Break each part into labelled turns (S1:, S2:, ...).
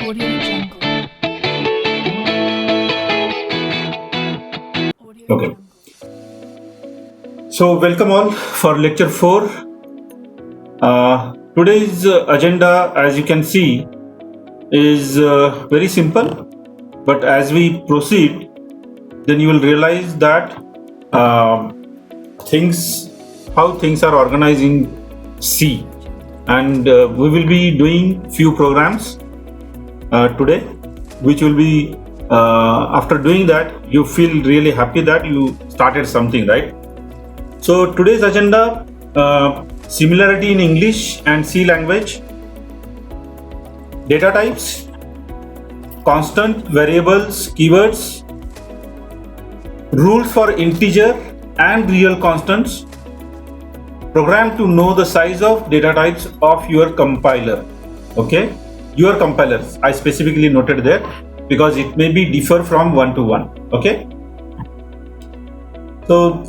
S1: Audio Jungle. Audio
S2: Okay.
S1: Jungle.
S2: So, welcome all for lecture 4. Today's agenda, as you can see, is very simple. But as we proceed, then you will realize that um, things, how things are organized in C, and we will be doing few programs today, which will be after doing that, you feel really happy that you started something, right? So today's agenda, similarity in English and C language, data types, constant, variables, keywords, rules for integer and real constants, program to know the size of data types of your compiler. Okay, your compilers, I specifically noted there because it may be differ from one to one. Okay, so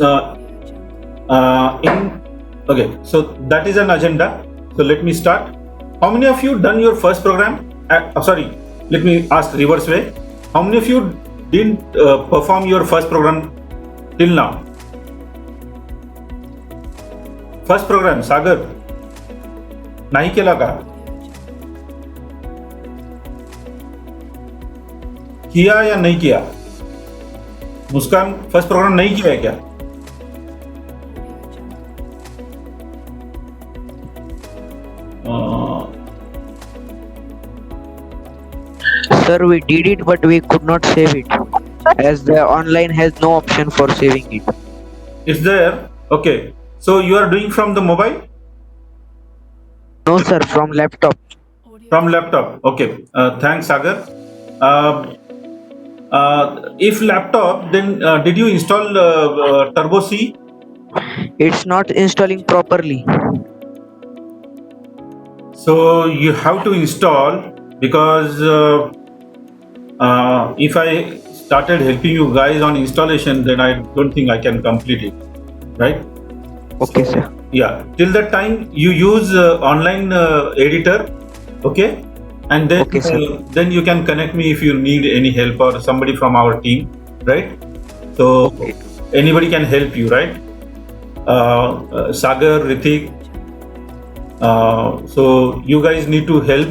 S2: so that is an agenda. So let me start. How many of you done your first program? Sorry, let me ask reverse way. How many of you didn't perform your first program till now? First program Sagar नाही केला का? किया या नहीं किया? मुस्कान first programme नहीं किया है क्या?
S3: Sir, we did it, but we could not save it, as the online has no option for saving it.
S2: It's there. Okay. So you are doing from the mobile?
S3: No, sir, from laptop.
S2: From laptop. Okay. Thanks, Sagar. If laptop, then did you install Turbo C?
S3: It's not installing properly.
S2: So you have to install, because if I started helping you guys on installation, then I don't think I can complete it, right?
S3: Okay, sir.
S2: Yeah, till that time you use online editor, okay, and then
S3: Okay, sir.
S2: then you can connect me if you need any help or somebody from our team, right? So
S3: Okay.
S2: anybody can help you, right? Sagar, Ritik, so you guys need to help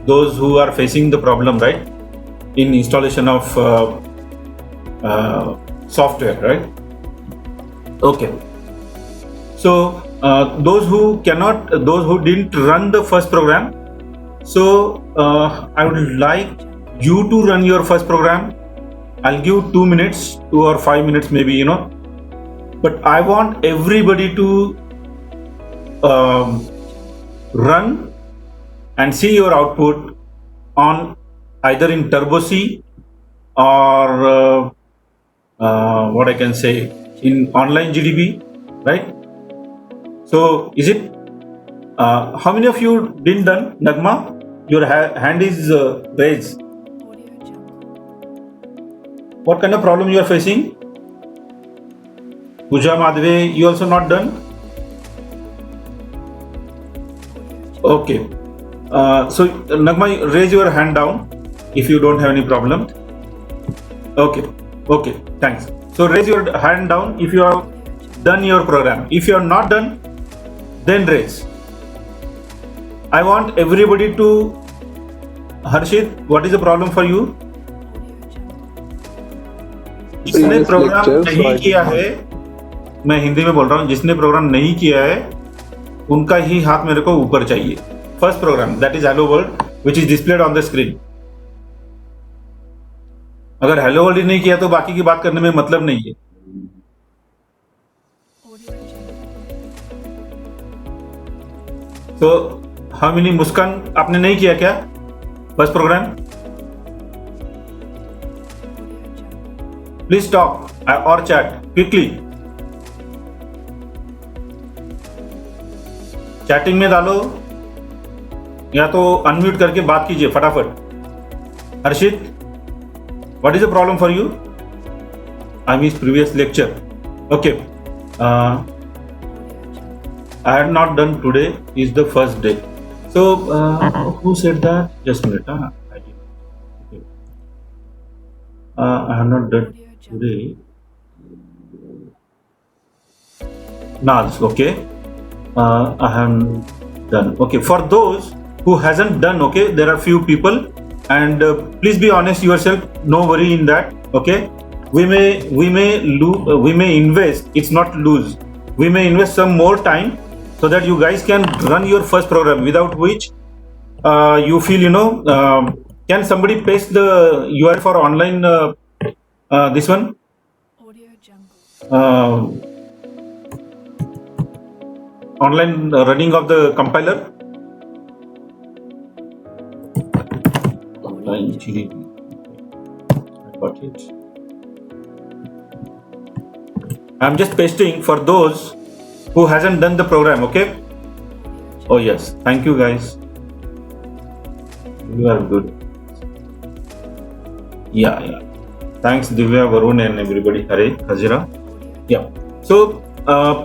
S2: those who are facing the problem, right, in installation of software, right? Okay. So those who didn't run the first program, so I would like you to run your first program. I'll give 2 minutes, 2 or 5 minutes maybe, but I want everybody to run and see your output on either in Turbo C or what I can say in online GDB, right? So is it how many of you didn't done? Nagma, your hand is raised. What kind of problem you are facing? Pooja Madhve, you also not done? Okay. So Nagma, raise your hand down if you don't have any problem. Okay. Okay. Thanks. So raise your hand down if you have done your program. If you are not done, then raise. I want everybody to. Harshit, what is the problem for you? जिसने programme नहीं किया है, मैं हिंदी में बोल रहा हूँ, जिसने प्रोग्राम नहीं किया है उनका ही हाथ मेरे को ऊपर चाहिए. First program, that is hello world, which is displayed on the screen. अगर हेलो वर्ल्ड ही नहीं किया तो बाकी की बात करने में मतलब नहीं है. तो हाउ मेनी? मुस्कान, आपने नहीं किया क्या फर्स्ट प्रोग्राम? प्लीज टॉक और चैट क्विकली. चैटिंग में डालो या तो अनम्यूट करके बात कीजिए फटाफट. Harshit, what is the problem for you? I miss previous lecture. Okay. I had not done today is the first day. So who said that? Just a minute. I have not done today. NAS, okay. I haven't done. Okay, for those who hasn't done, okay, there are few people, and please be honest yourself. No worry in that. Okay, we may lose, we may invest. It's not lose. We may invest some more time so that you guys can run your first program. Without which, you feel can somebody paste the URL for online? This one.
S1: Audio Jungle.
S2: Online running of the compiler. Online GDB. I got it. I'm just pasting for those who hasn't done the program. Okay. Oh yes. Thank you guys. You are good. Yeah. Thanks Divya, Varun, and everybody. Hare Hazira. Yeah. So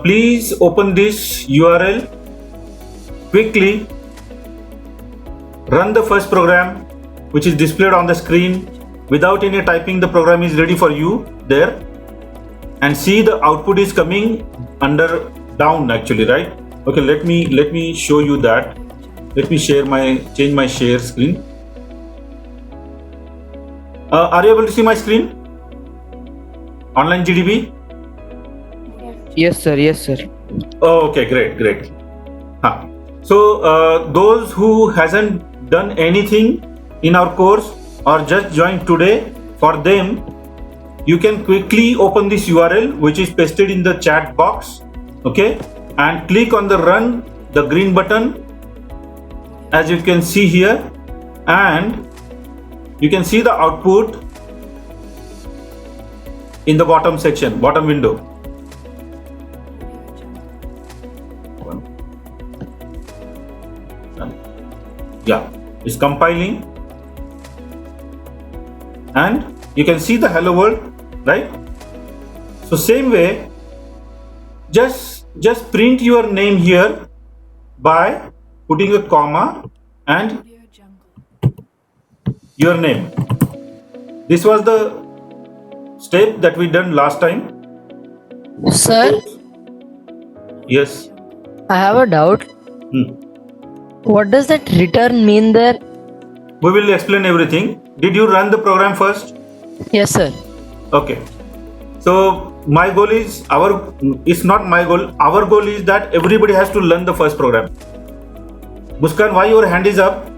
S2: please open this URL quickly. Run the first program which is displayed on the screen. Without any typing, the program is ready for you there. And see the output is coming under down actually, right? Okay, let me show you that. Let me change my share screen. Are you able to see my screen? Online GDB?
S3: Yes, sir. Yes, sir.
S2: Oh, okay, great. Huh. So those who hasn't done anything in our course or just joined today, for them, you can quickly open this URL which is pasted in the chat box, okay, and click on the run, the green button, as you can see here, and you can see the output in the bottom section, bottom window. Yeah, it's compiling, and you can see the hello world, right? So same way, just print your name here by putting a comma and
S1: Audio Jungle.
S2: your name. This was the step that we done last time.
S4: Sir,
S2: Yes.
S4: I have a doubt. What does that return mean there?
S2: We will explain everything. Did you run the program first?
S4: Yes, sir.
S2: Okay. So my goal is it's not my goal. Our goal is that everybody has to learn the first program. Muskan, why your hand is up?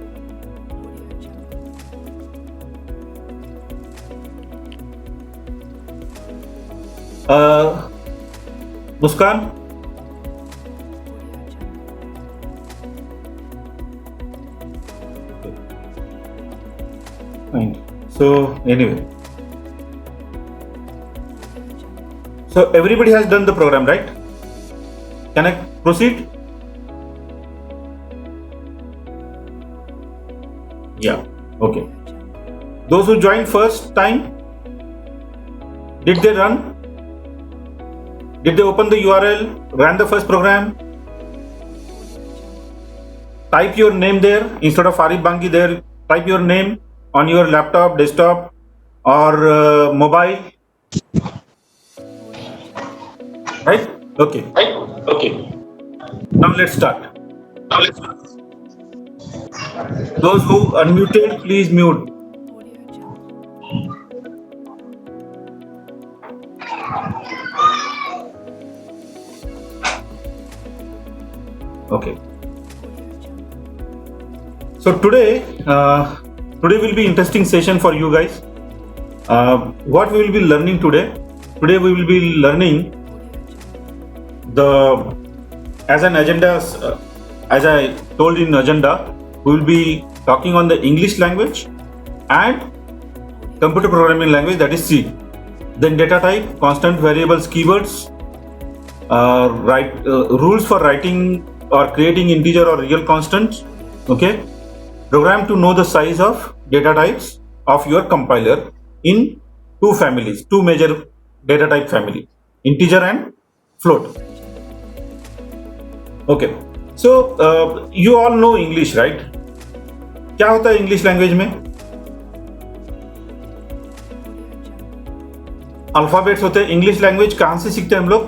S2: Muskan? Fine. So anyway, so everybody has done the program, right? Can I proceed? Yeah. Okay. Those who joined first time, did they run? Did they open the URL, ran the first program? Type your name there instead of Arif Bangi there. Type your name on your laptop, desktop, or mobile. Right? Okay. Now let's start. Those who unmuted, please mute.
S1: Audio Jungle.
S2: Okay. So today will be interesting session for you guys. What we will be learning today? Today we will be learning as an agenda. As I told in agenda, we will be talking on the English language and computer programming language, that is C. Then data type, constant variables, keywords, rules for writing or creating integer or real constants. Okay. Program to know the size of data types of your compiler in two major data type family, integer and float. Okay. So you all know English, right? क्या होता है English language में? Alphabets होते हैं. English language कहाँ से सीखते हैं हम लोग?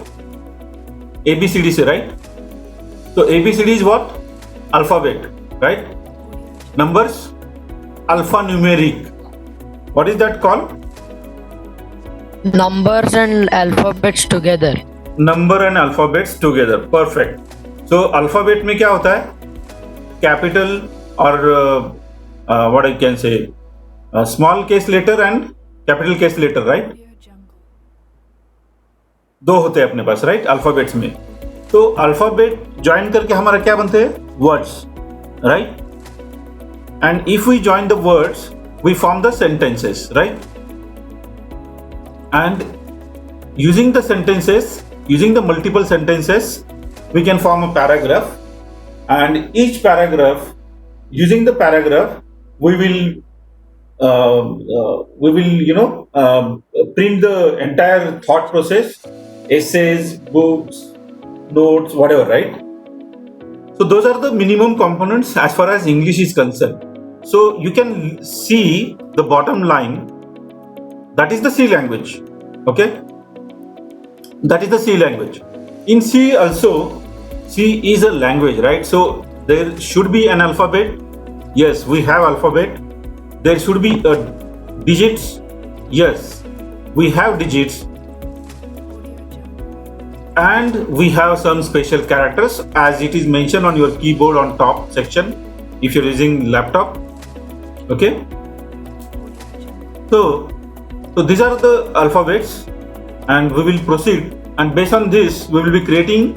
S2: ABCD से, राइट? तो ABCD is what? Alphabet, right? Numbers, alphanumeric. What is that called?
S4: Numbers and alphabets together.
S2: Number and alphabets together. Perfect. So alphabet में क्या होता है? कैपिटल और what I can say small case letter and capital case letter, right?
S1: Audio Jungle.
S2: दो होते हैं अपने पास, right? Alphabets में. तो अल्फाबेट ज्वाइन करके हमारा क्या बनते हैं? Words, right? And if we join the words we form the sentences, right? And using the sentences, using the multiple sentences, we can form a paragraph, and each paragraph, using the paragraph, we will print the entire thought process, essays, books, notes, whatever, right? So those are the minimum components as far as English is concerned. So you can see the bottom line. That is the C language, okay? That is the C language. In C also, C is a language, right? So there should be an alphabet. Yes, we have alphabet. There should be a digits. Yes, we have digits.
S1: Audio Jungle.
S2: And we have some special characters as it is mentioned on your keyboard on top section if you're using laptop, okay?
S1: Audio Jungle.
S2: So these are the alphabets, and we will proceed. And based on this, we will be creating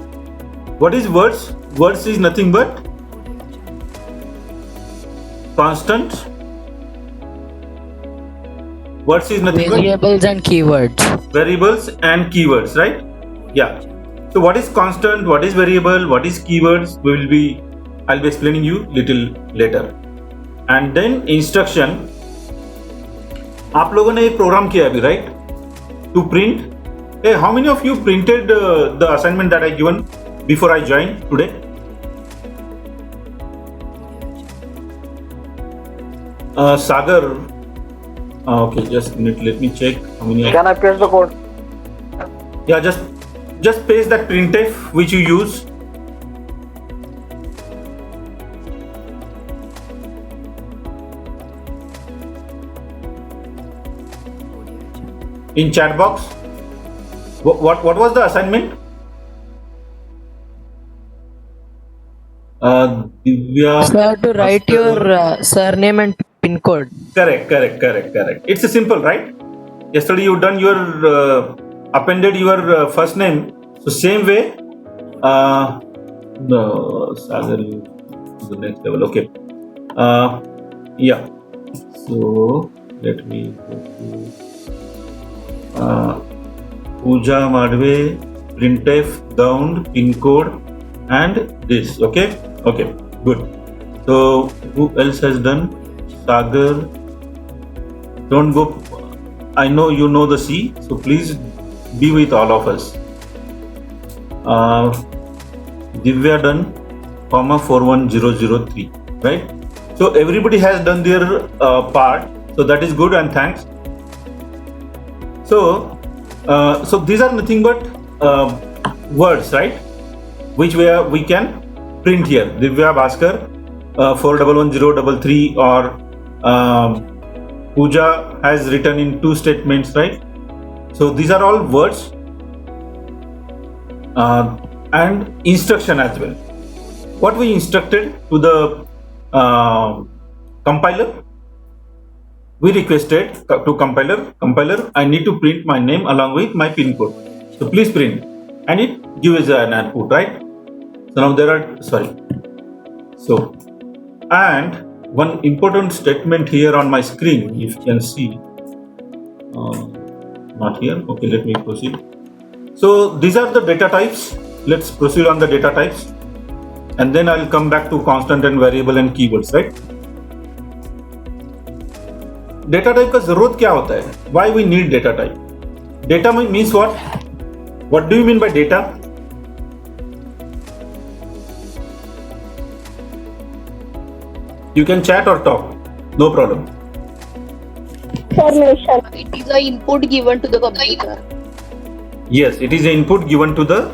S2: what is words. Words is nothing but
S1: Audio Jungle.
S2: constant. Words is nothing
S4: Variables and keywords.
S2: but variables and keywords, right? Yeah.
S1: Jungle.
S2: So what is constant? What is variable? What is keywords? I'll be explaining you little later. And then instruction. आप लोगों ने एक program किया अभी, right? To print. Hey, how many of you printed the assignment that I given before I joined today?
S1: Audio Jungle.
S2: Sagar. Okay, just a minute. Let me check how many.
S3: Can I paste the code?
S2: Yeah, just paste that printf which you use.
S1: Audio Jungle.
S2: In chat box. What was the assignment? Divya.
S4: Sir, to write your surname and pin code.
S2: Correct. It's a simple, right? Yesterday you done your appended your first name. So same way. No, Sagar, you to the next level. Okay. Yeah. So let me go to Pooja Madhve, printf, down, pin code, and this. Okay, good. So who else has done? Sagar. Don't go. I know you know the C, so please be with all of us. Divya done, comma 41003, right? So everybody has done their part, so that is good and thanks. So these are nothing but words, right? Which we can print here. Divya Bhaskar 411033 or Pooja has written in 2 statements, right? So these are all words and instruction as well. What we instructed to the compiler, we requested to compiler, I need to print my name along with my pin code. So please print, and it gives an output, right? So now there are, so and one important statement here on my screen, if you can see, not here. Okay, let me proceed. So these are the data types. Let's proceed on the data types, and then I'll come back to constant and variable and keywords, right? Data type का जरूरत क्या होता है? Why we need data type? Data means what? What do you mean by data? You can chat or talk, no problem.
S5: information.
S6: It is a input given to the computer.
S2: Yes, it is an input given to the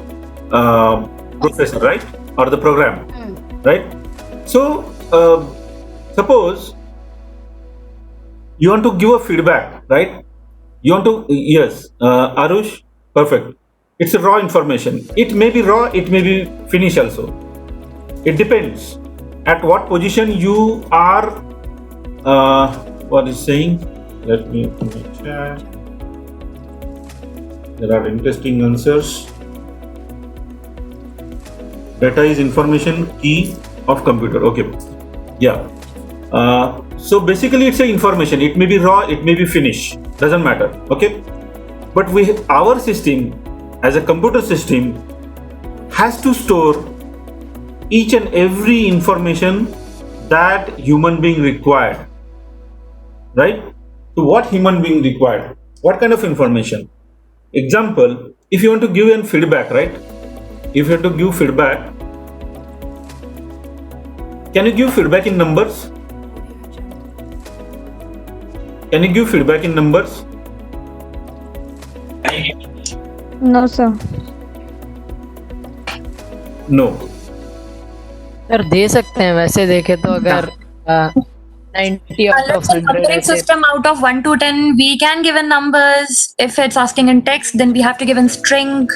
S2: processor, right, or the program, right? So suppose you want to give a feedback, right? You want to, yes, Arush, perfect. It's a raw information. It may be raw, it may be finished also. It depends at what position you are. What is saying? Let me check. There are interesting answers. Data is information key of computer. Okay, yeah. So basically, it's a information. It may be raw, it may be finished. Doesn't matter. Okay, but our system, as a computer system, has to store each and every information that human being required. Right? So what human being required? What kind of information? Example, if you want to give an feedback, right? If you have to give feedback, can you give feedback in numbers? Can you give feedback in numbers?
S5: No, sir.
S2: No.
S4: Sir दे सकते हैं वैसे देखे तो अगर 90 out of
S7: Let's say
S4: 100
S7: comparing
S4: ऐसे
S7: system out of 1 to 10, we can give in numbers. If it's asking in text, then we have to give in string.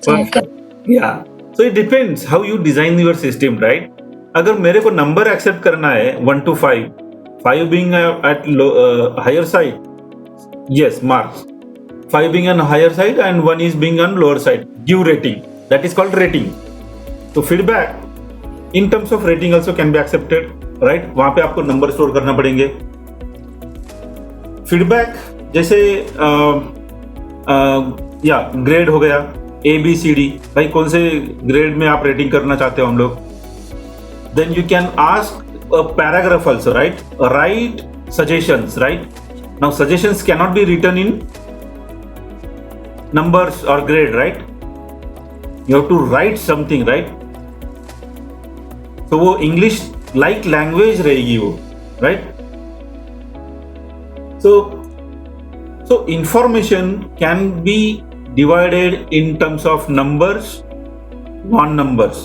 S7: So, okay.
S2: Yeah. So it depends how you design your system, right? अगर मेरे को number except करना है 1 to 5, 5 being at higher side, yes, marks. 5 being on higher side and 1 is being on lower side. Give rating. That is called rating. So feedback in terms of rating also can be accepted, right? वहां पे आपको number store करना पड़ेंगे. Feedback जैसे या grade हो गया ABCD, भाई कौन से ग्रेड में आप रेटिंग करना चाहते हो हम लोग. Then you can ask a paragraph also, right? Write suggestions, right? Now suggestions cannot be written in numbers or grade, right? You have to write something, right? So वो English like language रहेगी वो, right? So information can be divided in terms of numbers, non-numbers,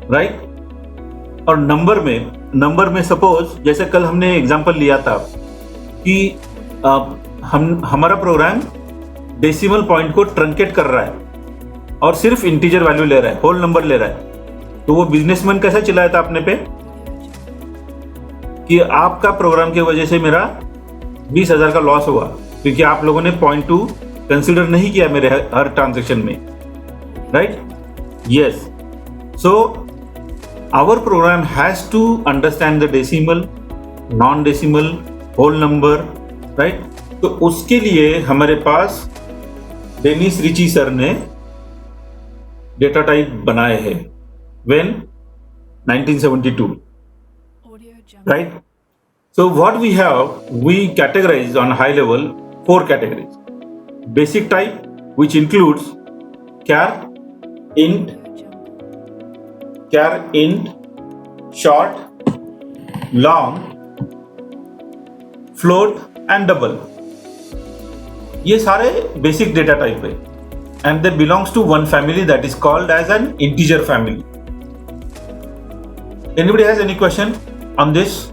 S2: right? और number में suppose जैसे कल हमने example लिया था कि हमारा प्रोग्राम डेसिमल पॉइंट को ट्रंकेट कर रहा है और सिर्फ इंटीजर वैल्यू ले रहा है, होल नंबर ले रहा है. तो वो बिजनेसमैन कैसा चिल्लाया था अपने पे कि आपका प्रोग्राम की वजह से मेरा 20,000 का लॉस हुआ क्योंकि आप लोगों ने 0.2 कंसिडर नहीं किया मेरे हर ट्रांजेक्शन में, right? Yes. So our program has to understand the decimal, non-decimal, whole number, right? तो उसके लिए हमारे पास डेनिस रिची सर ने डेटा टाइप बनाए हैं when 1972, right? So what we have, we categorize on high level 4 categories. Basic type, which includes char, int, short, long, float and double. ये सारे basic data type है and they belongs to one family that is called as an integer family. Anybody has any question on this?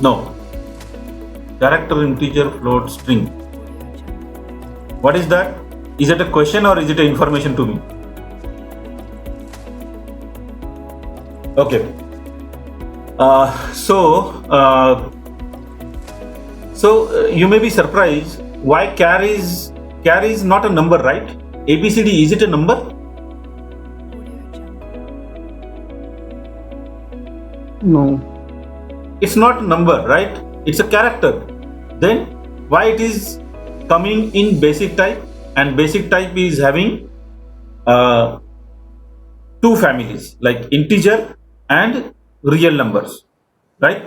S2: No. Character, integer, float, string. What is that? Is it a question or is it an information to me? Okay. So you may be surprised why char is not a number, right? ABCD, is it a number?
S3: No.
S2: It's not number, right? It's a character. Then why it is coming in basic type, and basic type is having 2 families like integer and real numbers, right?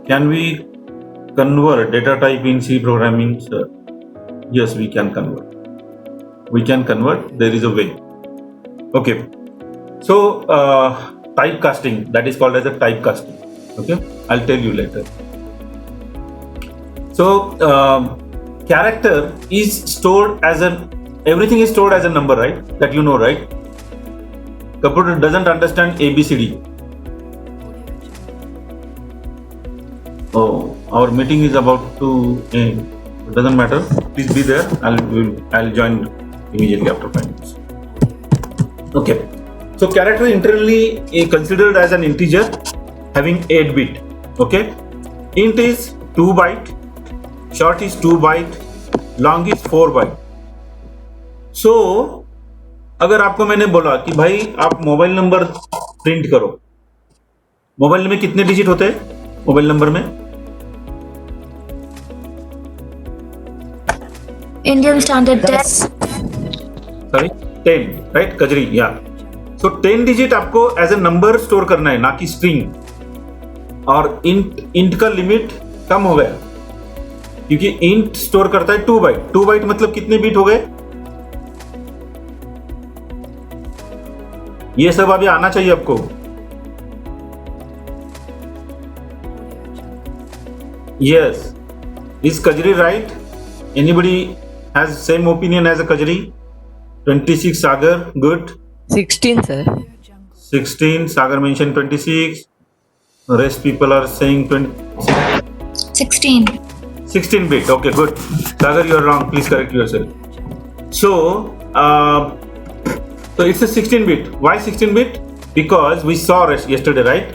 S2: Can we convert data type in C programming, sir? Yes, we can convert. There is a way. Okay. So typecasting, that is called as a typecasting. Okay, I'll tell you later. So character is stored as everything is stored as a number, right? That you know, right? Computer doesn't understand ABCD. Oh, our meeting is about to end. It doesn't matter. Please be there. I'll join immediately after 5 minutes. Okay. So character internally is considered as an integer having 8 bit. Okay. Int is 2 byte. Short is 2 byte. Long is 4 byte. So अगर आपको मैंने बोला कि भाई आप mobile number print करो, mobile में कितने डिजिट होते हैं मोबाइल नंबर में?
S7: Indian Standard 10.
S2: Sorry 10, right Kajri, yeah. So 10 digit आपको एज ए नंबर स्टोर करना है, ना कि स्ट्रिंग. और इंट का लिमिट कम हो गया क्योंकि इंट स्टोर करता है 2 बाइट. 2 बाइट मतलब कितने बिट हो गए? ये सब अभी आना चाहिए आपको. Yes, is Kajri right? Anybody has same opinion as a Kajri? 26 Sagar, good.
S4: 16 sir.
S2: 16, Sagar mentioned 26. The rest people are saying
S7: 16.
S2: 16 bit. Okay, good. Sagar, you are wrong. Please correct yourself. So it's a 16 bit. Why 16 bit? Because we saw yesterday, right?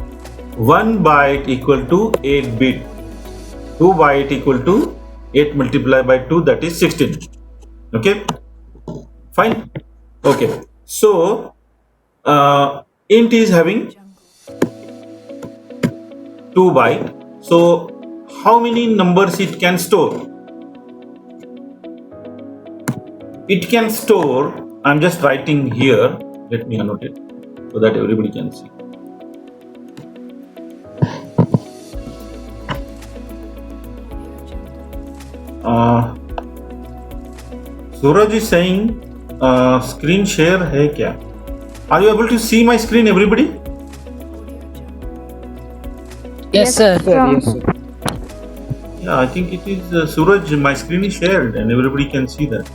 S2: 1 byte equal to 8 bit. 2 byte equal to 8 multiplied by 2, that is 16. Okay, fine. Okay, so int is having 2 byte. So how many numbers it can store? It can store, I'm just writing here, let me annotate it so that everybody can see. Suraj is saying screen share है क्या? Are you able to see my screen, everybody?
S4: Yes sir.
S5: Yes, sir.
S2: Yeah, I think it is Suraj. My screen is shared and everybody can see that.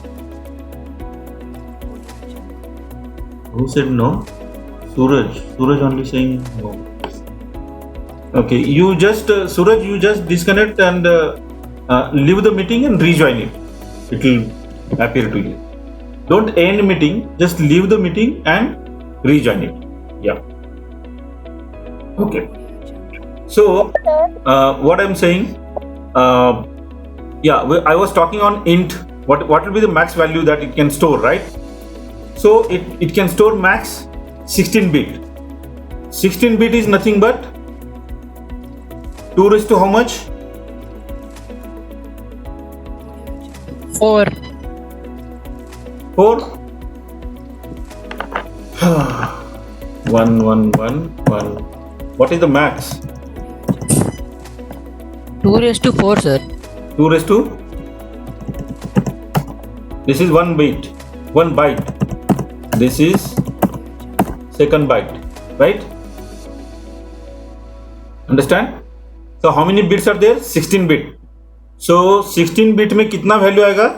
S2: Who said no? Suraj. Suraj only saying no. Okay, you just Suraj, you just disconnect and leave the meeting and rejoin it. It will appear to you. Don't end meeting. Just leave the meeting and rejoin it. Yeah. Okay. So what I'm saying, I was talking on int. What will be the max value that it can store, right? So it can store max 16 bit. 16 bit is nothing but 2 raised to how much?
S4: 4.
S2: 4. 1 1 1 1. What is the max?
S4: 2 raised to 4 sir.
S2: 2 raised to, this is 1 bit, 1 byte. This is second byte, right? Understand? So how many bits are there? 16 bit. So 16 bit में कितना value आएगा?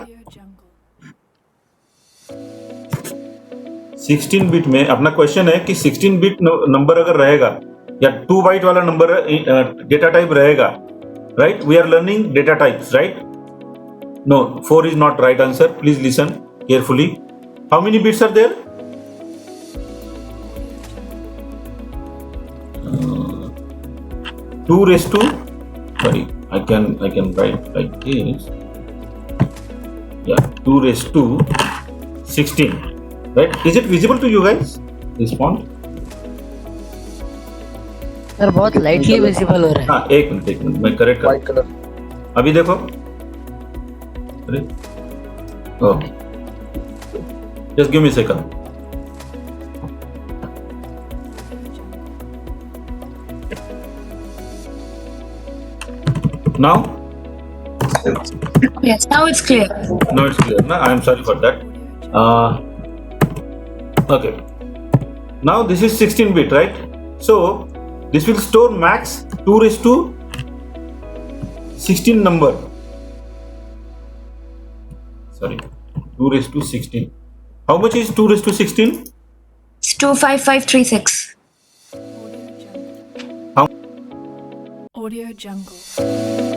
S2: 16 bit में अपना question है कि 16 bit number अगर रहेगा या 2 बाइट वाला नंबर डेटा टाइप रहेगा, right? We are learning data types, right? No, 4 is not right answer. Please listen carefully. How many bits are there? 2 raised to, sorry, I can write like this. Yeah, 2 raised to 16, right? Is it visible to you guys, this font?
S4: Sir बहुत lightly visible हो रहा है.
S2: हाँ, एक minute मैं correct कर.
S8: White colour.
S2: अभी देखो. अरे oh, just give me a second. Now?
S7: Yes, now it's clear.
S2: No, it's clear. No, I am sorry for that. Okay. Now this is 16 bit, right? So this will store max 2 raised to 16 number. Sorry, 2 raised to 16. How much is 2 raised to 16?
S7: It's 25536.
S1: Audio Jungle.
S2: How?
S1: Audio Jungle.